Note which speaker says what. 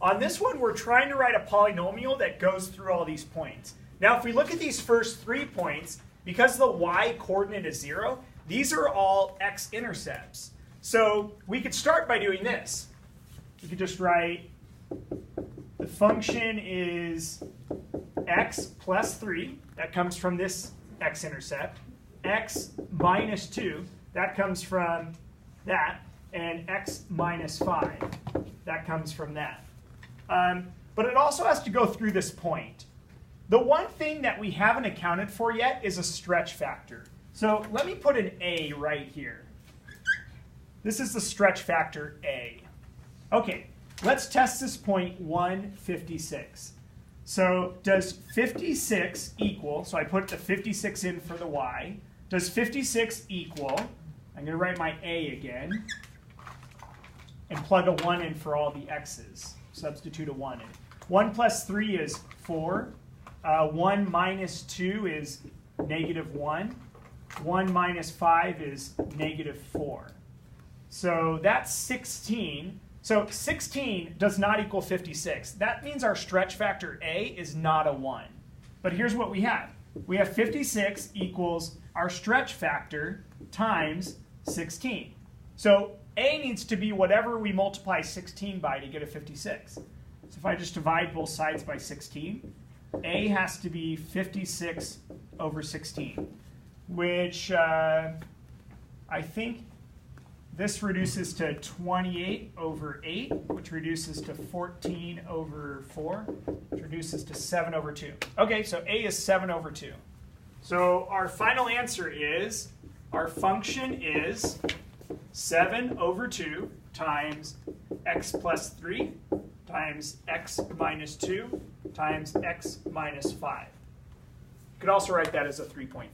Speaker 1: On this one, we're trying to write a polynomial that goes through all these points. Now, if we look at these first 3 points, because the y coordinate is 0, these are all x-intercepts. So we could start by doing this. We could just write the function is x plus 3. That comes from this x-intercept. X minus 2. That comes from that. And x minus 5. That comes from that. But it also has to go through this point. The one thing that we haven't accounted for yet is a stretch factor. So let me put an a right here. This is the stretch factor a. OK, let's test this point 156. So does 56 equal, so I put the 56 in for the y. Does 56 equal, I'm going to write my a again, and plug a 1 in for all the x's. Substitute a 1 in. 1 plus 3 is 4. 1 minus 2 is negative 1. 1 minus 5 is negative 4. So that's 16. So 16 does not equal 56. That means our stretch factor a is not a 1. But here's what we have. We have 56 equals our stretch factor times 16. So a needs to be whatever we multiply 16 by to get a 56. So if I just divide both sides by 16, a has to be 56 over 16, which I think this reduces to 28 over 8, which reduces to 14 over 4, which reduces to 7 over 2. OK, so a is 7 over 2. So our final answer is, our function is 7 over 2 times x plus 3 times x minus 2 times x minus 5. You could also write that as a 3.5.